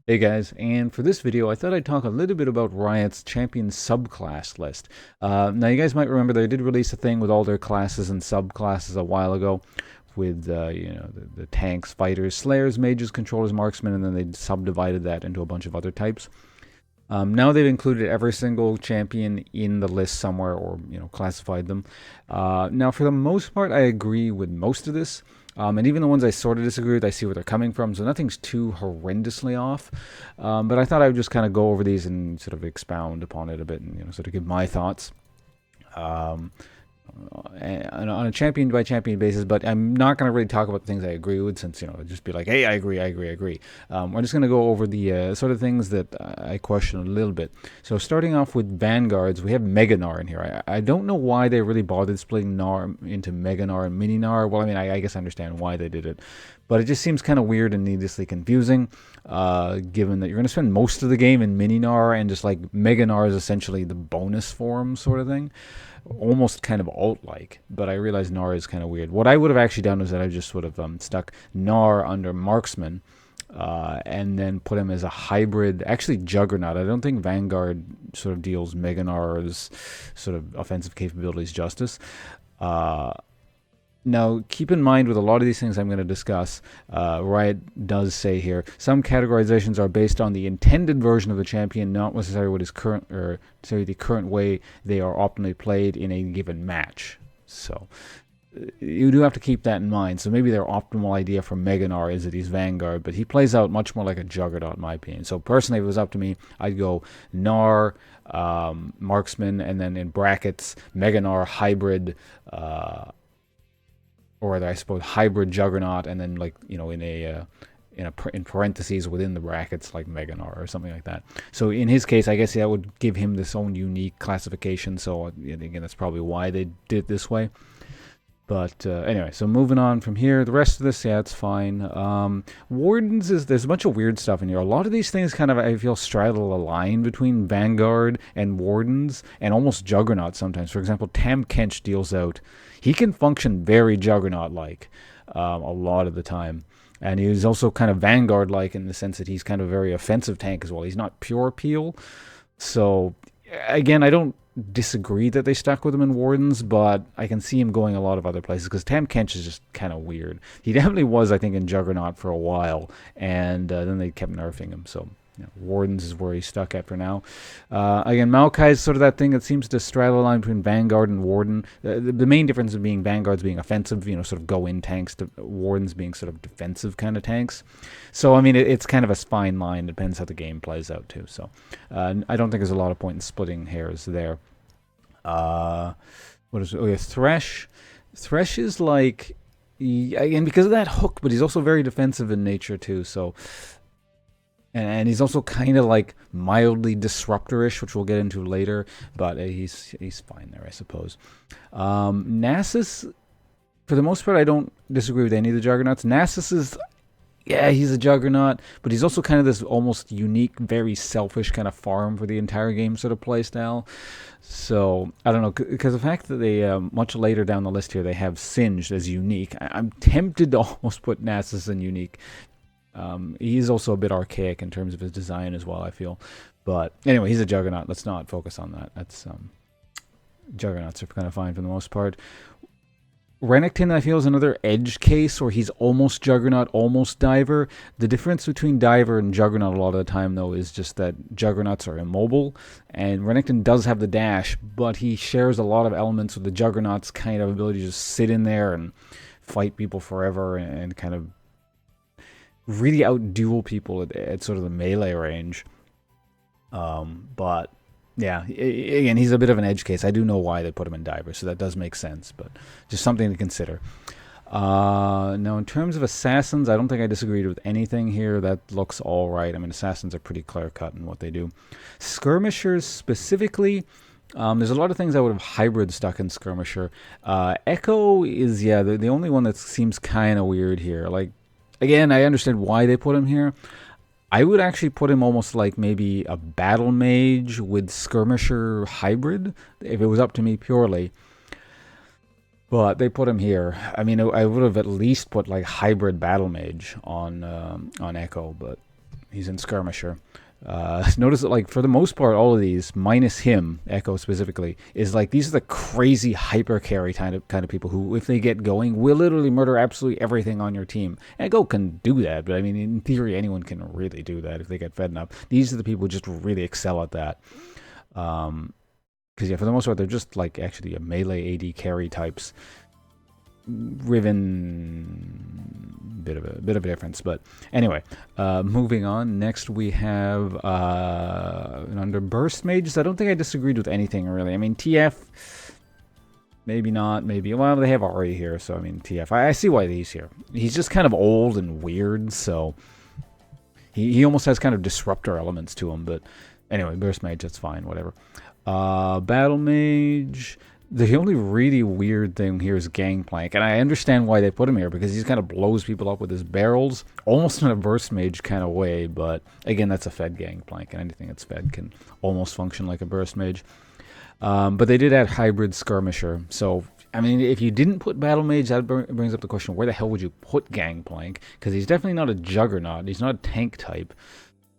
Hey guys, and for this video, I thought I'd talk a little bit about Riot's champion subclass list. Now, you guys might remember they did release a thing with all their classes and subclasses a while ago, with the tanks, fighters, slayers, mages, controllers, marksmen, and then they subdivided that into a bunch of other types. Now they've included every single champion in the list somewhere, or classified them. Now, for the most part, I agree with most of this. And even the ones I sort of disagree with, I see where they're coming from, so nothing's too horrendously off. But I thought I would just kind of go over these and sort of expound upon it a bit and sort of give my thoughts. Um, on a champion by champion basis, but I'm not going to really talk about the things I agree with, since it'd just be like, hey, I agree. We're just going to go over the sort of things that I question a little bit. So starting off with vanguards, we have mega gnar in here. I don't know why they really bothered splitting gnar into mega gnar and mini gnar. Well, I mean, I guess I understand why they did it, but it just seems kind of weird and needlessly confusing, given that you're going to spend most of the game in mini gnar, and just like mega gnar is essentially the bonus form sort of thing, almost kind of alt-like, but I realize gnar is kind of weird. What I would have actually done was that I just would have stuck gnar under marksman, and then put him as a hybrid, actually juggernaut. I don't think Vanguard sort of deals mega gnar's sort of offensive capabilities justice. Now, keep in mind with a lot of these things I'm going to discuss, Riot does say here, some categorizations are based on the intended version of the champion, not necessarily what is current, or sorry, the current way they are optimally played in a given match. So you do have to keep that in mind. So maybe their optimal idea for Mega Gnar is that he's Vanguard, but he plays out much more like a Juggernaut, in my opinion. So personally, if it was up to me, I'd go Gnar, Marksman, and then in brackets, Mega Gnar, Hybrid, or I suppose hybrid juggernaut, and then like in parentheses within the brackets like Mega Gnar or something like that. So in his case, I guess that would give him this own unique classification. So again, that's probably why they did it this way. But anyway, so moving on from here, the rest of this, yeah, it's fine. Wardens, there's a bunch of weird stuff in here. A lot of these things kind of, I feel, straddle a line between Vanguard and Wardens, and almost Juggernaut sometimes. For example, Kench deals out. He can function very Juggernaut-like a lot of the time. And he's also kind of Vanguard-like in the sense that he's kind of a very offensive tank as well. He's not pure peel. So, again, I don't disagree that they stuck with him in Wardens, but I can see him going a lot of other places, because Kench is just kind of weird. He definitely was, I think, in Juggernaut for a while, and then they kept nerfing him, so Wardens is where he's stuck at for now. Again, maokai is sort of that thing that seems to straddle the line between Vanguard and Warden. The main difference being Vanguards being offensive, sort of go-in tanks, to Wardens being sort of defensive kind of tanks. So, I mean, it's kind of a fine line. It depends how the game plays out, too. So, I don't think there's a lot of point in splitting hairs there. What is it? Oh, yeah, Thresh. Thresh is like, again, because of that hook, but he's also very defensive in nature, too. So, and he's also kind of like mildly disruptor-ish, which we'll get into later, but he's fine there, I suppose. Nasus, for the most part, I don't disagree with any of the Juggernauts. Nasus is, yeah, he's a Juggernaut, but he's also kind of this almost unique, very selfish kind of farm for the entire game sort of playstyle. So, I don't know, because the fact that they, much later down the list here, they have Singed as unique, I'm tempted to almost put Nasus in unique. He's also a bit archaic in terms of his design as well, I feel. But anyway, he's a Juggernaut. Let's not focus on that. That's Juggernauts are kind of fine for the most part. Renekton, I feel, is another edge case where he's almost Juggernaut, almost Diver. The difference between Diver and Juggernaut a lot of the time, though, is just that Juggernauts are immobile, and Renekton does have the dash, but he shares a lot of elements with the Juggernaut's kind of ability to just sit in there and fight people forever and kind of really outduel people at sort of the melee range. But yeah, again, he's a bit of an edge case. I do know why they put him in Diver, so that does make sense, but just something to consider. Now, in terms of assassins, I don't think I disagreed with anything here. That looks all right. I mean, assassins are pretty clear-cut in what they do. Skirmishers specifically, there's a lot of things I would have hybrid stuck in Skirmisher. Ekko is, yeah, the only one that seems kind of weird here. Like, again, I understand why they put him here. I would actually put him almost like maybe a battle mage with skirmisher hybrid, if it was up to me purely. But they put him here. I mean, I would have at least put like hybrid battle mage on Ekko, but He's in skirmisher. Notice that, like, for the most part, all of these, minus him, Ekko specifically, is like these are the crazy hyper carry kind of people who, if they get going, will literally murder absolutely everything on your team. Ekko can do that, but I mean, in theory, anyone can really do that if they get fed enough. These are the people who just really excel at that. Because yeah, for the most part, they're just like actually a melee AD carry types. Riven, bit of a difference, but anyway, moving on. Next we have under burst mages. I don't think I disagreed with anything really. I mean, TF, maybe not, maybe, well, they have Ari here, so I mean, TF, I see why he's here. He's just kind of old and weird, so he almost has kind of disruptor elements to him. But anyway, burst mage, that's fine, whatever. Battle mage. The only really weird thing here is Gangplank, and I understand why they put him here, because he kind of blows people up with his barrels, almost in a burst mage kind of way, but again, that's a fed Gangplank, and anything that's fed can almost function like a burst mage. But they did add hybrid skirmisher, so, I mean, if you didn't put battle mage, that brings up the question, where the hell would you put Gangplank? Because he's definitely not a juggernaut, he's not a tank type.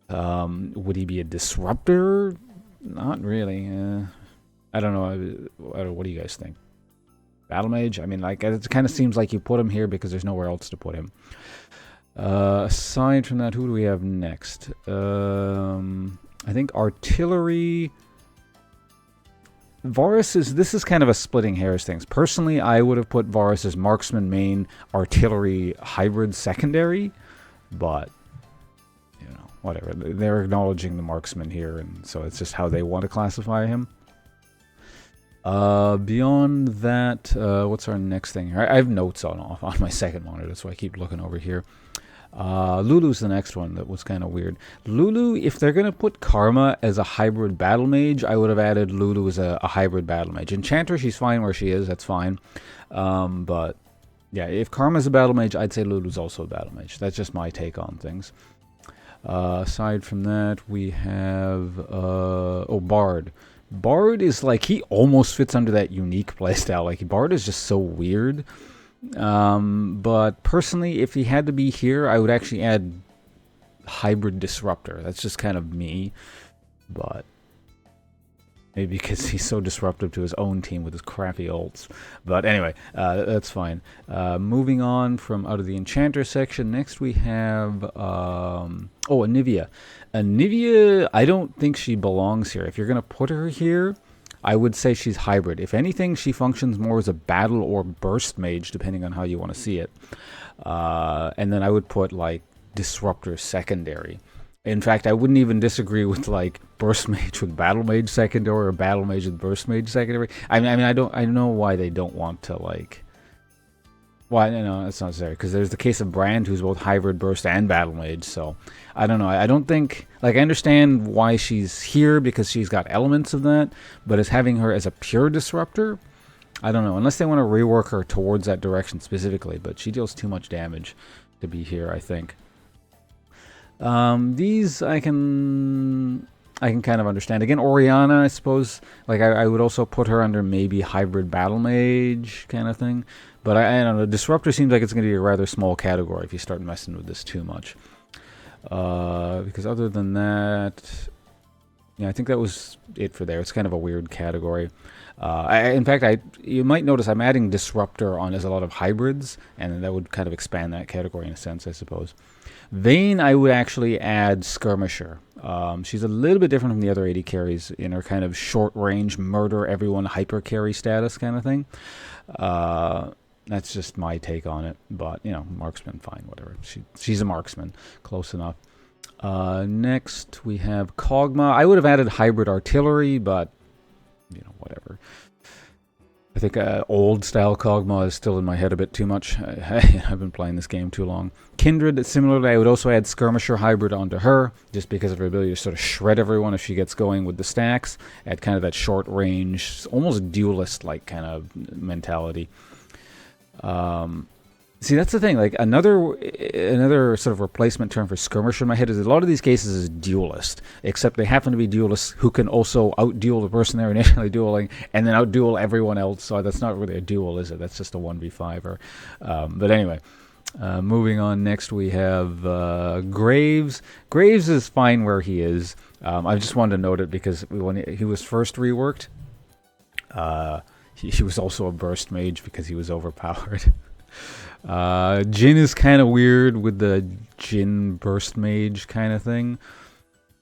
Would he be a disruptor? Not really, I don't know. What do you guys think? Battle mage? I mean, like, it kind of seems like you put him here because there's nowhere else to put him. Aside from that, who do we have next? I think artillery. Varus is. This is kind of a splitting hairs thing. Personally, I would have put Varus as marksman main, artillery hybrid secondary, but you know, whatever. They're acknowledging the marksman here, and so it's just how they want to classify him. Beyond that, what's our next thing here? I have notes on my second monitor, so I keep looking over here. Lulu's the next one that was kind of weird. Lulu, if they're going to put Karma as a hybrid battle mage, I would have added Lulu as a hybrid battle mage. Enchanter, she's fine where she is, that's fine. But yeah, if Karma's a battle mage, I'd say Lulu's also a battle mage. That's just my take on things. Aside from that, we have, Bard. Bard is like, he almost fits under that unique playstyle. Like, Bard is just so weird. But personally, if he had to be here, I would actually add hybrid disruptor. That's just kind of me. But maybe because he's so disruptive to his own team with his crappy ults. But anyway, that's fine. Moving on from out of the enchanter section, next we have Anivia. Anivia, I don't think she belongs here. If you're going to put her here, I would say she's hybrid. If anything, she functions more as a battle or burst mage, depending on how you want to see it. And then I would put, like, disruptor secondary. In fact, I wouldn't even disagree with, like, burst mage with battle mage secondary or battle mage with burst mage secondary. I mean, I know why they don't want to, like... Well, no, that's not necessary, because there's the case of Brand, who's both hybrid burst and battle mage, so I don't know. I don't think... Like, I understand why she's here, because she's got elements of that, but as having her as a pure disruptor, I don't know. Unless they want to rework her towards that direction specifically, but she deals too much damage to be here, I think. These I can kind of understand. Again, Orianna, I suppose, like, I would also put her under maybe hybrid battle mage kind of thing. But I don't know, disruptor seems like it's going to be a rather small category if you start messing with this too much. Because other than that, yeah, I think that was it for there. It's kind of a weird category. In fact, you might notice I'm adding disruptor on as a lot of hybrids, and that would kind of expand that category in a sense, I suppose. Vayne, I would actually add skirmisher. She's a little bit different from the other AD carries in her kind of short range, murder everyone hyper carry status kind of thing. That's just my take on it, but, you know, marksman, fine, whatever. She's a marksman, close enough. Next, we have Kog'maw. I would have added hybrid artillery, but, you know, whatever. I think old-style Kog'Maw is still in my head a bit too much. I've been playing this game too long. Kindred, similarly, I would also add skirmisher hybrid onto her, just because of her ability to sort of shred everyone if she gets going with the stacks, at kind of that short-range, almost duelist-like kind of mentality. See, that's the thing. Like, another sort of replacement term for skirmisher in my head is a lot of these cases is duelist, except they happen to be duelists who can also out-duel the person they're initially dueling and then out-duel everyone else. So that's not really a duel, is it? That's just a 1v5. But anyway, Moving on, next we have Graves. Graves is fine where he is. I just wanted to note it because when he was first reworked, he was also a burst mage because he was overpowered. Jhin is kind of weird with the Jhin burst mage kind of thing.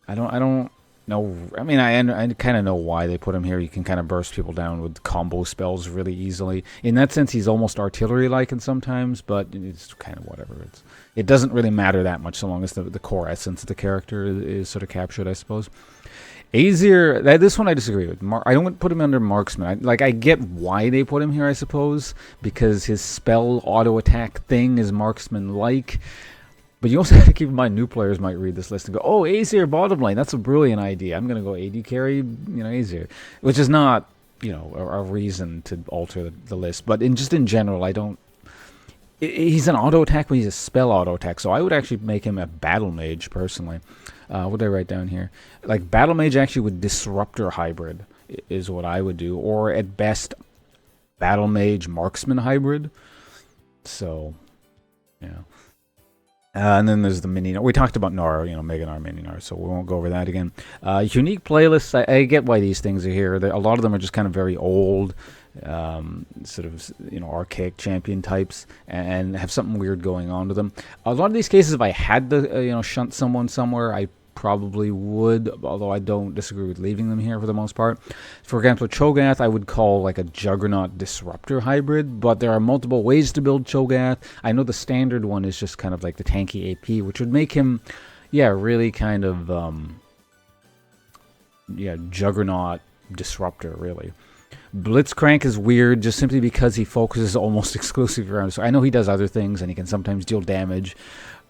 I don't know. I mean, I kind of know why they put him here. You can kind of burst people down with combo spells really easily. In that sense, he's almost artillery-like in sometimes, but it's kind of whatever. It doesn't really matter that much so long as the core essence of the character is sort of captured, I suppose. Azir, this one I disagree with. I don't put him under marksman. I get why they put him here, I suppose, because his spell auto-attack thing is marksman-like. But you also have to keep in mind new players might read this list and go, oh, Azir bottom lane, that's a brilliant idea. I'm going to go AD carry, Azir. Which is not, a reason to alter the list. But just in general, I don't... He's an auto-attack, but he's a spell auto-attack. So I would actually make him a battle mage, personally. What did I write down here? Like, battle mage actually with disruptor hybrid is what I would do. Or at best, battle mage marksman hybrid. So, yeah. And then there's the mini. We talked about Gnar, Mega Gnar, Mini Gnar, so we won't go over that again. Unique playlists, I get why these things are here. A lot of them are just kind of very old, sort of, archaic champion types, and have something weird going on to them. A lot of these cases, if I had to, shunt someone somewhere, I probably would, although I don't disagree with leaving them here for the most part. For example, Cho'gath, I would call like a Juggernaut disruptor hybrid, but there are multiple ways to build Cho'gath. I know the standard one is just kind of like the tanky AP, which would make him, really kind of, Juggernaut disruptor, really. Blitzcrank is weird just simply because he focuses almost exclusively around. So I know he does other things and he can sometimes deal damage,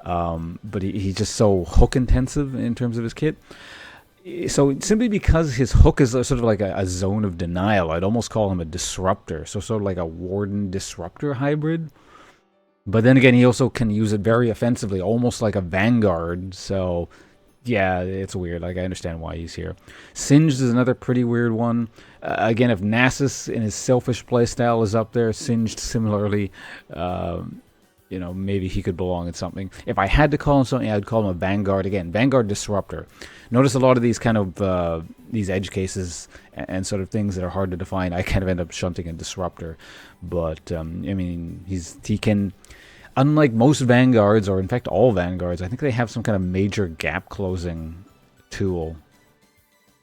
but he's just so hook intensive in terms of his kit. So simply because his hook is sort of like a zone of denial, I'd almost call him a disruptor. So sort of like a warden disruptor hybrid. But then again, he also can use it very offensively, almost like a Vanguard. So yeah, it's weird. Like, I understand why he's here. Singed is another pretty weird one. Again, if Nasus in his selfish playstyle is up there, Singed similarly, maybe he could belong in something. If I had to call him something, I'd call him a Vanguard. Again, Vanguard Disruptor. Notice a lot of these kind of, these edge cases and sort of things that are hard to define, I kind of end up shunting a Disruptor. But, he can... Unlike most Vanguards, or in fact all Vanguards, I think they have some kind of major gap closing tool.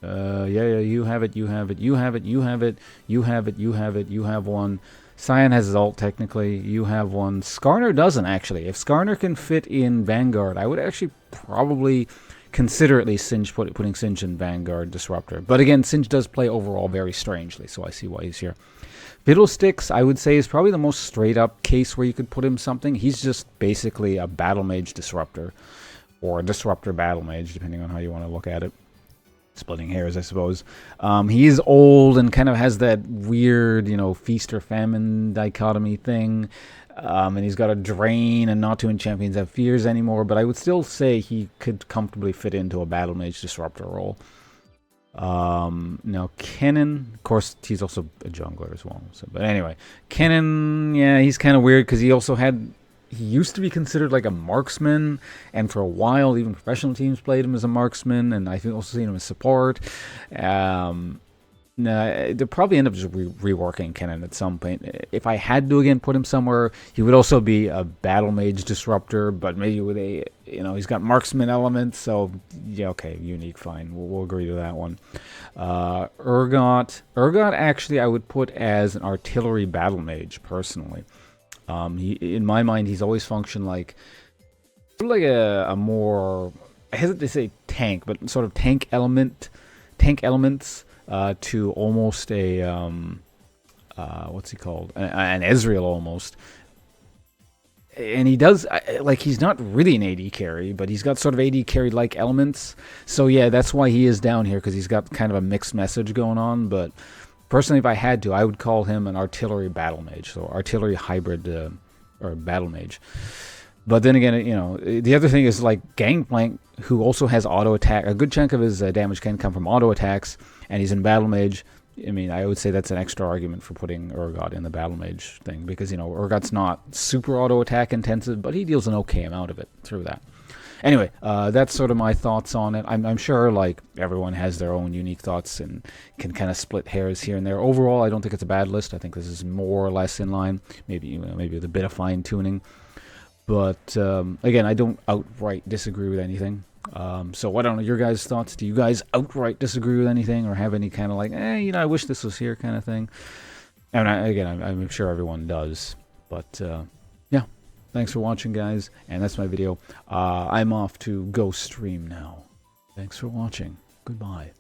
You have it, you have it, you have it, you have it, you have it, you have it, you have one. Cyan has his ult technically, you have one. Skarner doesn't actually. If Skarner can fit in Vanguard, I would actually probably consider at least putting Singed in Vanguard Disruptor. But again, Singed does play overall very strangely, so I see why he's here. Fiddlesticks, I would say, is probably the most straight-up case where you could put him something. He's just basically a battle mage disruptor, or a disruptor battle mage, depending on how you want to look at it. Splitting hairs, I suppose. He is old and kind of has that weird, feast or famine dichotomy thing. And he's got a drain, and not too many champions have fears anymore. But I would still say he could comfortably fit into a battle mage disruptor role. Now Kennen, of course, he's also a jungler as well. So, but anyway, Kennen, he's kind of weird because he used to be considered like a marksman, and for a while, even professional teams played him as a marksman, and I've also seen him as support. They'll probably end up just reworking Kennen at some point. If I had to again put him somewhere, he would also be a battle mage disruptor, but maybe with a, he's got marksman elements, so yeah, okay, unique, fine. We'll agree to that one. Urgot actually I would put as an artillery battle mage, personally. In my mind, he's always functioned like sort of like a more, I hesitate to say tank, but sort of tank elements to almost a what's he called? An Ezreal almost. And he does, he's not really an AD carry, but he's got sort of AD carry-like elements. So yeah, that's why he is down here, because he's got kind of a mixed message going on. But personally, if I had to, I would call him an artillery battle mage, so artillery hybrid or battle mage. But then again, the other thing is like Gangplank, who also has auto attack. A good chunk of his damage can come from auto attacks, and he's in battle mage. I mean, I would say that's an extra argument for putting Urgot in the battle mage thing, because, you know, Urgot's not super auto attack intensive, but he deals an okay amount of it through that. Anyway, that's sort of my thoughts on it. I'm sure, like, everyone has their own unique thoughts and can kind of split hairs here and there. Overall, I don't think it's a bad list. I think this is more or less in line, maybe, you know, maybe with a bit of fine tuning. But again, I don't outright disagree with anything. So I don't know your guys' thoughts. Do you guys outright disagree with anything, or have any kind of like, you know, I wish this was here kind of thing? And again, I'm sure everyone does. But yeah, thanks for watching, guys. And that's my video. I'm off to go stream now. Thanks for watching. Goodbye.